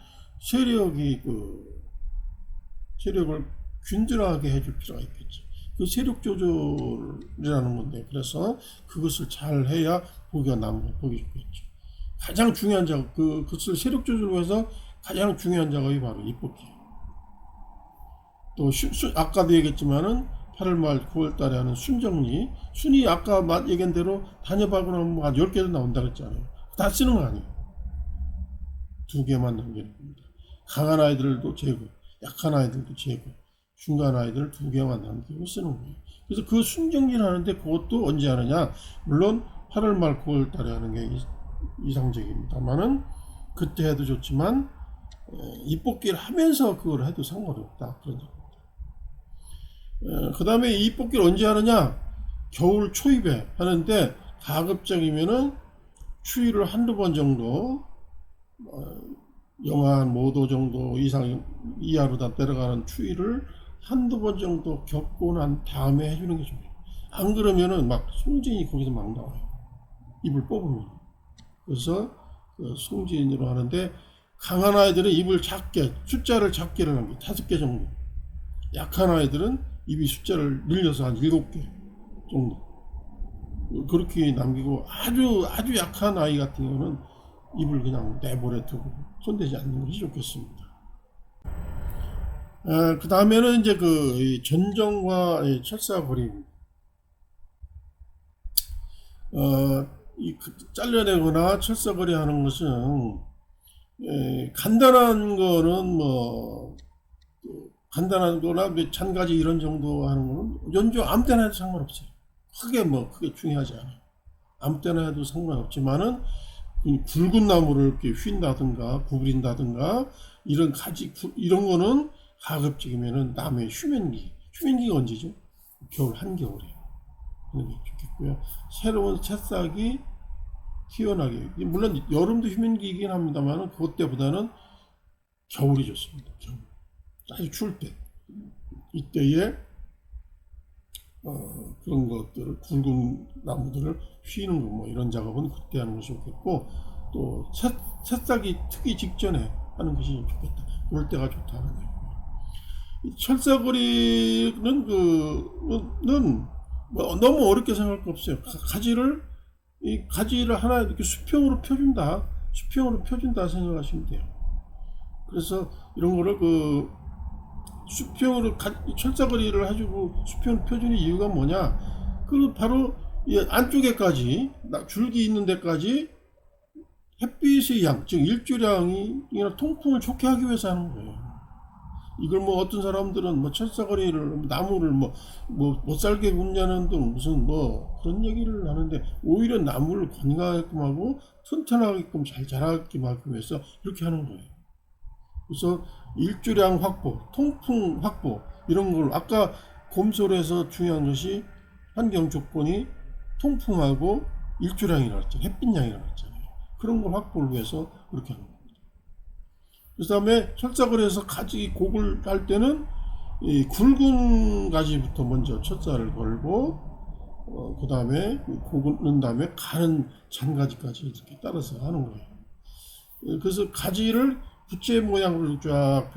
세력을 균질하게 해줄 필요가 있겠죠. 그 세력 조절이라는 건데, 그래서 그것을 잘 해야 보기가 보기 좋겠죠. 가장 중요한 작업, 그것을 세력 조절을 위해서 가장 중요한 작업이 바로 잎뽑기예요. 또 아까도 얘기했지만은 8월 말 9월 달에 하는 순정리, 순이 아까 얘기한 대로 단협하고 나면 한 10개도 나온다 그랬잖아요. 다 쓰는 거 아니에요. 2개만 남기는 겁니다. 강한 아이들도 제거, 약한 아이들도 제거, 중간 아이들 2개만 남기고 쓰는 거예요. 그래서 그 순정리를 하는데 그것도 언제 하느냐? 물론 8월 말 9월 달에 하는 게 이상적입니다만은 그때 해도 좋지만 잎뽑기를 하면서 그걸 해도 상관없다. 그런 겁니다. 그 다음에 잎뽑기를 언제 하느냐? 겨울 초입에 하는데 가급적이면은 추위를 한두 번 정도 영하 5도 정도 이상 이하로 다 내려가는 추위를 한두 번 정도 겪고 난 다음에 해주는 게 좋아요. 안 그러면은 막 송진이 거기서 막 나와요. 잎을 뽑으면. 그래서 그 송진으로 하는데 강한 아이들은 입을 작게, 숫자를 작게를 남겨 5개 정도. 약한 아이들은 입이 숫자를 늘려서 한 7개 정도. 그렇게 남기고 아주 약한 아이 같은 경우는 입을 그냥 내버려 두고 손대지 않는 것이 좋겠습니다. 그 다음에는 이제 그 전정과 철사거리입니다. 이 잘라내거나 철사거리 하는 것은 간단한 거는 뭐 간단한 거나 잔가지 이런 정도 하는 거는 연주 아무 때나 해도 상관없어요. 크게 중요하지 않아요. 아무 때나 해도 상관없지만은 굵은 나무를 이렇게 휜다든가 구부린다든가 이런 가지 이런 거는 가급적이면은 나무의 휴면기가 언제죠? 겨울 한겨울에 그런 게 좋겠고요. 새로운 새싹이 피어나게, 물론 여름도 휴면기이긴 합니다만 그것 때보다는 겨울이 좋습니다. 겨울 아주 추울 때 이때에 그런 것들을 굵은 나무들을 휘는 거 뭐 이런 작업은 그때 하는 것이 좋겠고, 또 새싹이 트기 직전에 하는 것이 좋겠다. 그럴 때가 좋다는 거예요. 철사거리는 뭐 너무 어렵게 생각할 거 없어요. 가지를 하나 이렇게 수평으로 펴준다 생각하시면 돼요. 그래서 이런 거를 수평으로 철사거리를 해주고 수평을 펴주는 이유가 뭐냐? 그 바로 안쪽에까지 줄기 있는 데까지 햇빛의 양, 즉 일조량이나 통풍을 좋게 하기 위해서 하는 거예요. 이걸 뭐 어떤 사람들은 뭐 철사거리를 나무를 못 살게 굽냐는 등 무슨 그런 얘기를 하는데, 오히려 나무를 건강하게끔 하고 튼튼하게끔 잘 자라게끔 하기 위해서 이렇게 하는 거예요. 그래서 일조량 확보, 통풍 확보 이런 걸, 아까 곰솔에서 중요한 것이 환경 조건이 통풍하고 일조량이라고 했잖아요. 햇빛량이라고 했잖아요. 그런 걸 확보를 위해서 그렇게 하는 거예요. 그 다음에 철사거리에서 곡을 할 때는 이 굵은 가지부터 먼저 철사를 걸고, 그 다음에 곡을 넣은 다음에 가는 잔가지까지 이렇게 따라서 하는 거예요. 그래서 가지를 부채 모양으로 쫙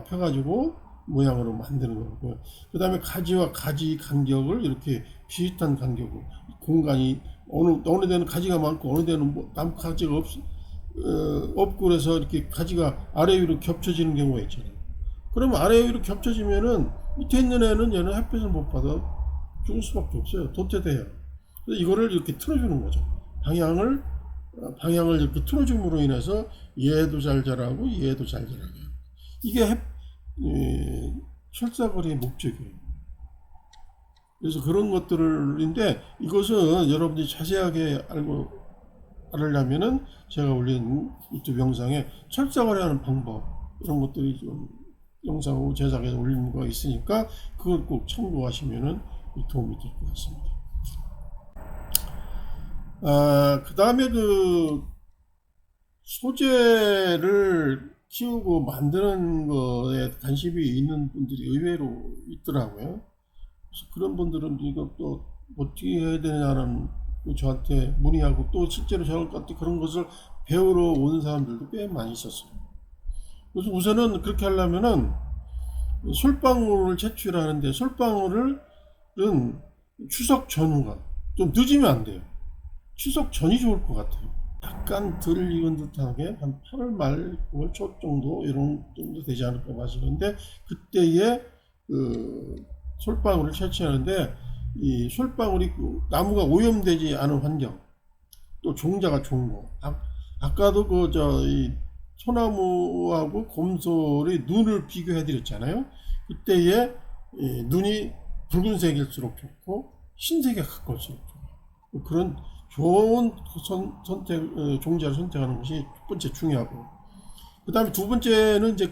펴가지고 모양으로 만드는 거고요. 그 다음에 가지와 가지 간격을 이렇게 비슷한 간격으로, 공간이 어느 데는 가지가 많고 어느 데는 나무 가지가 없고 그래서 이렇게 가지가 아래 위로 겹쳐지는 경우가 있잖아요. 그러면 아래 위로 겹쳐지면은 밑에 있는 애는 얘는 햇빛을 못 받아 죽을 수밖에 없어요. 도태돼요. 그래서 이거를 이렇게 틀어주는 거죠. 방향을 이렇게 틀어줌으로 인해서 얘도 잘 자라고 얘도 잘 자라게. 이게 철사거리의 목적이에요. 그래서 그런 것들인데, 이것은 여러분들이 자세하게 알으려면은 제가 올린 유튜브 영상에 철사거리 하는 방법 이런 것들이 좀 영상으로 제작해서 올리는 거가 있으니까 그걸 꼭 참고하시면은 도움이 될 것 같습니다. 그 다음에 소재를 키우고 만드는 거에 관심이 있는 분들이 의외로 있더라고요. 그래서 그런 분들은 이것도 어떻게 해야 되냐는 저한테 문의하고, 또 실제로 저랑 같은 그런 것을 배우러 오는 사람들도 꽤 많이 있었어요. 그래서 우선은 그렇게 하려면은 솔방울을 채취하는데, 솔방울은 추석 전후가 좀 늦으면 안 돼요. 추석 전이 좋을 것 같아요. 약간 덜 익은 듯하게 한 8월 말 9월 초 정도 이런 정도 되지 않을까 봐지는데, 그때에 솔방울을 채취하는데, 이 솔방울이 나무가 오염되지 않은 환경, 또 종자가 좋은 거. 아까도 이 소나무하고 곰솔의 눈을 비교해 드렸잖아요. 그때에 눈이 붉은색일수록 좋고 흰색에 가까울수록 좋아요. 그런 좋은 종자를 선택하는 것이 첫 번째 중요하고, 그 다음에 두 번째는 이제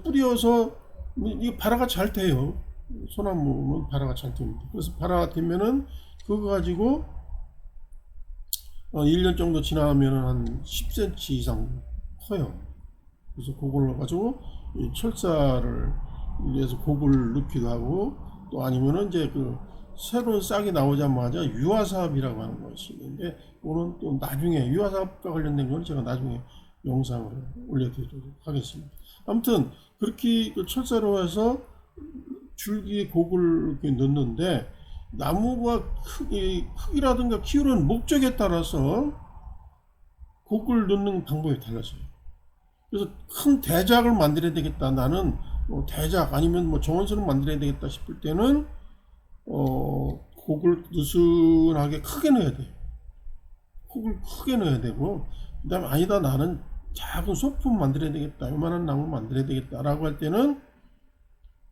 뿌려서 이게 발화가 잘 돼요. 소나무는 발화가 잘 됩니다. 그래서 발화가 되면은 그거 가지고 1년 정도 지나면은 한 10cm 이상 커요. 그래서 그걸 가지고 철사를 위해서 곡을 넣기도 하고, 또 아니면은 이제 새로운 싹이 나오자마자 유화삽이라고 하는 것이 있는데, 그거는 또 나중에 유화삽과 관련된 건 제가 나중에 영상을 올려드리도록 하겠습니다. 아무튼 그렇게 그 철사로 해서 줄기에 곡을 이렇게 넣는데, 나무가 크기라든가 키우는 목적에 따라서 곡을 넣는 방법이 달라져요. 그래서 큰 대작을 만들어야 되겠다, 나는 뭐 대작 아니면 뭐 정원선을 만들어야 되겠다 싶을 때는 곡을 느슨하게 크게 넣어야 돼요. 곡을 크게 넣어야 되고, 그 다음에 아니다, 나는 작은 소품 만들어야 되겠다, 요만한 나무 만들어야 되겠다 라고 할 때는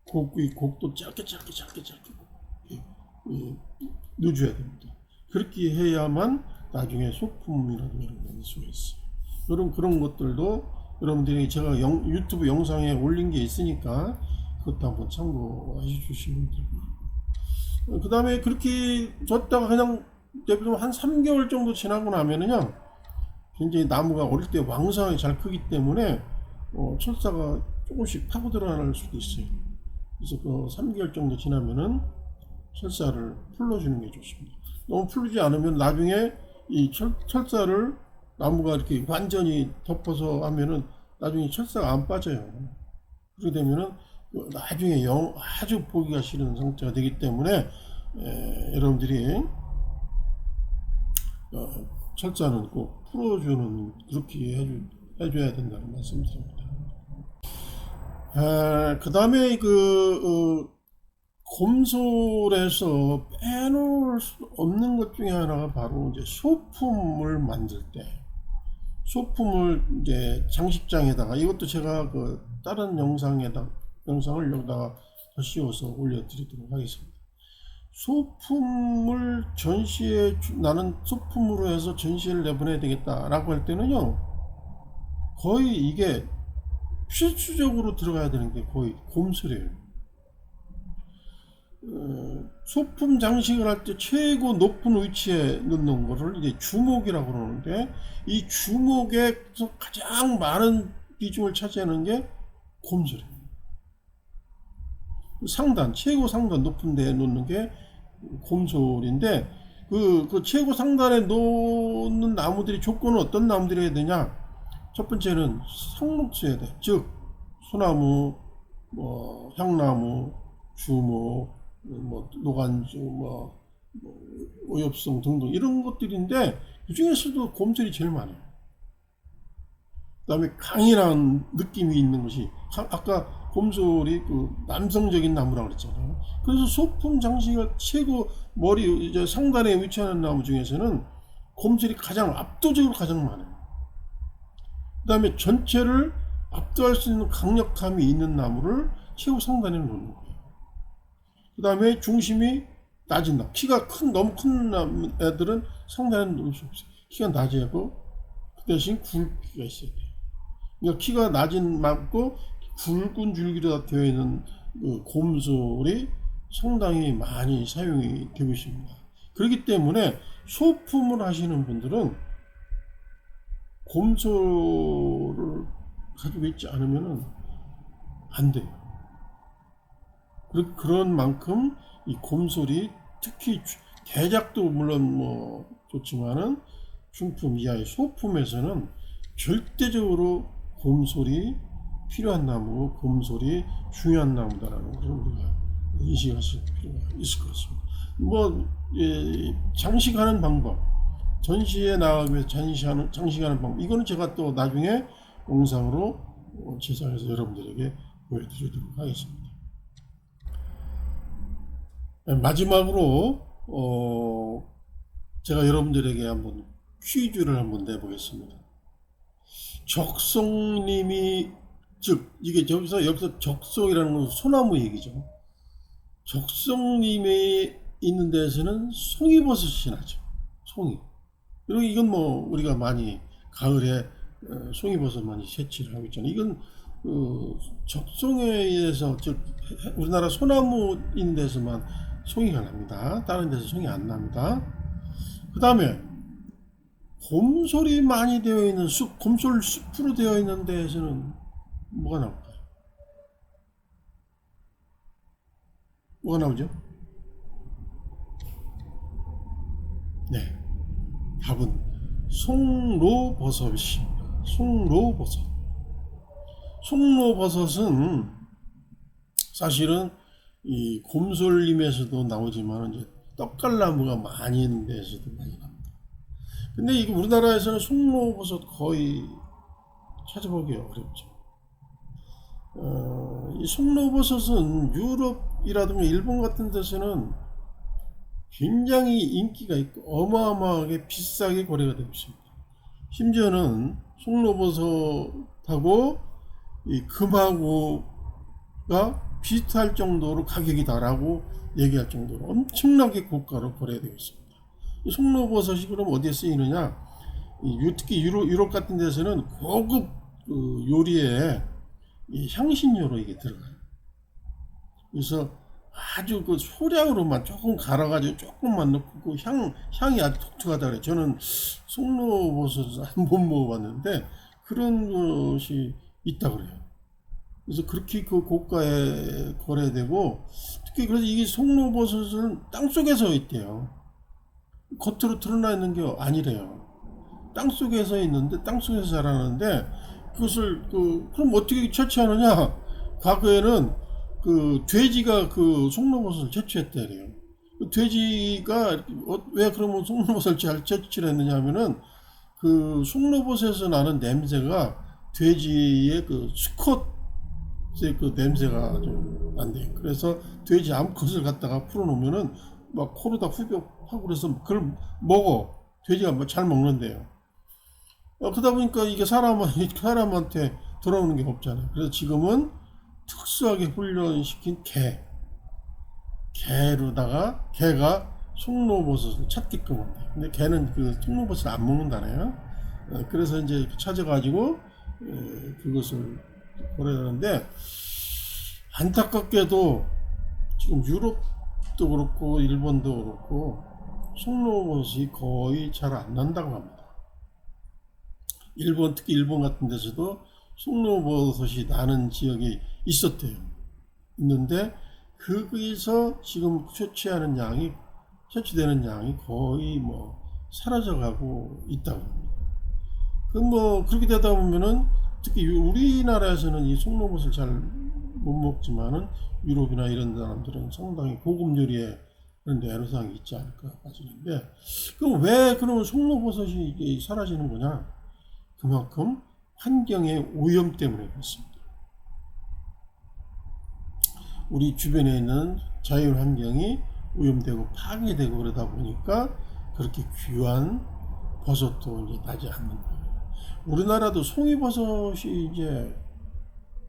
곡도 짧게 넣어줘야 됩니다. 그렇게 해야만 나중에 소품이라고 만들 수가 있어요. 그런 것들도 여러분들이 제가 유튜브 영상에 올린 게 있으니까 그것도 한번 참고해 주시면 되고요. 그 다음에 그렇게 줬다가 그냥 대부분 한 3개월 정도 지나고 나면은요, 굉장히 나무가 어릴 때 왕성하게 잘 크기 때문에 철사가 조금씩 파고 들어갈 수도 있어요. 그래서 그 3개월 정도 지나면은 철사를 풀러주는 게 좋습니다. 너무 풀지 않으면 나중에 이 철사를 나무가 이렇게 완전히 덮어서 하면은 나중에 철사가 안 빠져요. 그렇게 되면은 나중에 아주 보기가 싫은 상태가 되기 때문에 여러분들이 철사는 꼭 풀어주는, 그렇게 해줘야 된다는 말씀드립니다. 그 다음에 곰솔에서 빼놓을 수 없는 것 중에 하나가 바로 이제 소품을 만들 때, 소품을 이제 장식장에다가, 이것도 제가 그 다른 영상을 여기다가 더 씌워서 올려드리도록 하겠습니다. 소품을 나는 소품으로 해서 전시를 내보내야 되겠다라고 할 때는요, 거의 이게 필수적으로 들어가야 되는 게 거의 곰솔이에요. 소품 장식을 할 때 최고 높은 위치에 넣는 거를 이제 주목이라고 그러는데, 이 주목에서 가장 많은 비중을 차지하는 게 곰솔이에요. 최고 상단 높은 데에 놓는 게 곰솔인데, 그 최고 상단에 놓는 나무들이, 조건은 어떤 나무들이 해야 되냐? 첫 번째는 상록수여야 돼. 즉 소나무, 뭐 향나무, 주목, 뭐 노간주, 오엽성 등등 이런 것들인데, 그 중에서도 곰솔이 제일 많아요. 그 다음에 강인한 느낌이 있는 것이, 아까 곰솔이 그 남성적인 나무라고 그랬잖아요. 그래서 소품 장식을 최고 이제 상단에 위치하는 나무 중에서는 곰솔이 압도적으로 가장 많아요. 그 다음에 전체를 압도할 수 있는 강력함이 있는 나무를 최고 상단에 놓는 거예요. 그 다음에 중심이 낮은 나무, 키가 너무 큰 애들은 상단에 놓을 수 없어요. 키가 낮아고 그 대신 굵기가 있어야 돼요. 그러니까 키가 낮은 맞고 굵은 줄기로 되어 있는 그 곰솔이 상당히 많이 사용이 되고 있습니다. 그렇기 때문에 소품을 하시는 분들은 곰솔을 가지고 있지 않으면 안 돼요. 그런 만큼 이 곰솔이, 특히 대작도 물론 뭐 좋지만은 중품 이하의 소품에서는 절대적으로 곰솔이 필요한 나무, 곰솔이 중요한 나무다라는 것을 우리가 인식하실 필요가 있을 것 같습니다. 장식하는 방법, 전시에 나가기 위해서 장식하는 방법, 이거는 제가 또 나중에 영상으로 제작해서 여러분들에게 보여드리도록 하겠습니다. 마지막으로 제가 여러분들에게 한번 퀴즈를 한번 내보겠습니다. 적송님이, 즉 이게 여기서 적송이라는 건 소나무 얘기죠. 적송님이 있는 데에서는 송이버섯이 나죠. 그리고 이건 뭐 우리가 많이 가을에 송이버섯 많이 채취를 하고 있잖아요. 이건 적송에 의해서, 즉 우리나라 소나무 있는 데서만 송이가 납니다. 다른 데서 송이 안 납니다. 그 다음에 곰솔이 많이 되어 있는 곰솔 숲으로 되어 있는 데에서는 뭐가 나올까요? 뭐가 나오죠? 네, 답은 송로버섯입니다. 송로버섯. 송로버섯은 사실은 이 곰솔림에서도 나오지만 이제 떡갈나무가 많이 있는 데에서도 많이 나옵니다. 근데 이게 우리나라에서는 송로버섯 거의 찾아보기 어렵죠. 이 송로버섯은 유럽이라든가 일본 같은 데서는 굉장히 인기가 있고 어마어마하게 비싸게 거래가 되고 있습니다. 심지어는 송로버섯하고 이 금하고가 비슷할 정도로 가격이다라고 얘기할 정도로 엄청나게 고가로 거래되고 있습니다. 이 송로버섯이 그럼 어디에 쓰이느냐? 특히 유럽 같은 데서는 고급 요리에 이 향신료로 이게 들어가요. 그래서 아주 그 소량으로만 조금 갈아가지고 조금만 넣고 그 향이 아주 독특하다 그래요. 저는 송로버섯을 한 번 먹어봤는데 그런 것이 있다 그래요. 그래서 그렇게 그 고가에 거래되고 특히 그래서 이게 송로버섯은 땅속에서 있대요. 겉으로 드러나 있는 게 아니래요. 땅속에서 있는데 땅속에서 자라는데 그것을 그럼 어떻게 채취하느냐? 과거에는 그 돼지가 그 송로버섯을 채취했다 그래요. 그 돼지가 왜 그러면 송로버섯을 잘 채취를 했느냐 하면은 그 송로버섯에서 나는 냄새가 돼지의 그 수컷의 그 냄새가 좀 난대요. 그래서 돼지 암컷을 갖다가 풀어놓으면은 막 코로다 흡입하고 그래서 그걸 먹어. 돼지가 뭐 잘 먹는데요. 그러다 보니까 이게 사람한테 돌아오는 게 없잖아요. 그래서 지금은 특수하게 훈련시킨 개로다가 개가 송로버섯을 찾게끔 한대요. 근데 개는 그 송로버섯을 안 먹는다네요. 그래서 이제 찾아가지고 그것을 거래하는데 안타깝게도 지금 유럽도 그렇고 일본도 그렇고 송로버섯이 거의 잘 안 난다고 합니다. 특히 일본 같은 데서도 송로버섯이 나는 지역이 있는데 거기서 지금 채취되는 양이 거의 뭐 사라져가고 있다고 합니다. 그렇게 되다 보면은 특히 우리나라에서는 이 송로버섯을 잘 못 먹지만은 유럽이나 이런 사람들은 상당히 고급 요리에 그런 애로사항이 있지 않을까 빠지는데 그럼 왜 그러면 송로버섯이 사라지는 거냐? 그만큼 환경의 오염 때문에 그렇습니다. 우리 주변에 있는 자연 환경이 오염되고 파괴되고 그러다 보니까 그렇게 귀한 버섯도 이제 나지 않는 거예요. 우리나라도 송이버섯이 이제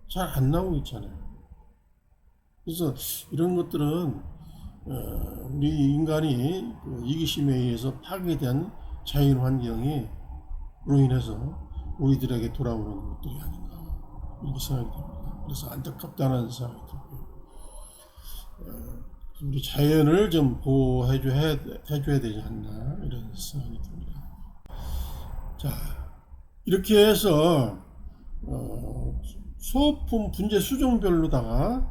잘 안 나오고 있잖아요. 그래서 이런 것들은 우리 인간이 이기심에 의해서 파괴된 자연 환경이 로 인해서 우리들에게 돌아오는 것들이 아닌가 이렇게 생각이 됩니다. 그래서 안타깝다는 생각이 들고요. 우리 자연을 좀 보호해줘야 되지 않나 이런 생각이 듭니다. 자, 이렇게 해서 소품 분재 수종별로다가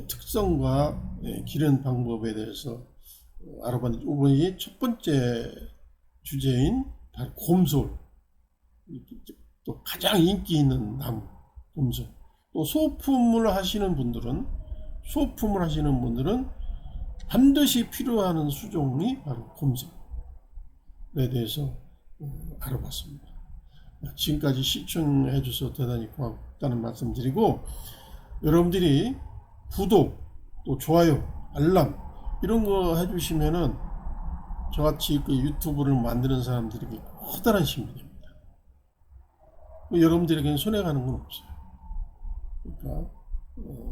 특성과 기른 방법에 대해서 알아봤는데 이번이 첫 번째 주제인 바로 곰솔, 또 가장 인기 있는 나무 곰솔. 또 소품을 하시는 분들은 반드시 필요한 수종이 바로 곰솔에 대해서 알아봤습니다. 지금까지 시청해 주셔서 대단히 고맙다는 말씀 드리고 여러분들이 구독 또 좋아요 알람 이런 거 해주시면은 저같이 그 유튜브를 만드는 사람들에게 커다란 힘이 됩니다. 여러분들에게는 손해가는 건 없어요. 그러니까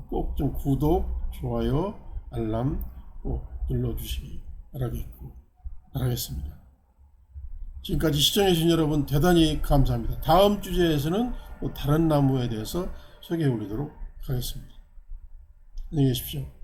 꼭 좀 구독 좋아요 알람 꼭 눌러주시기 바라겠습니다. 지금까지 시청해주신 여러분 대단히 감사합니다. 다음 주제에서는 또 다른 나무에 대해서 소개해 올리도록 하겠습니다. 안녕히 계십시오.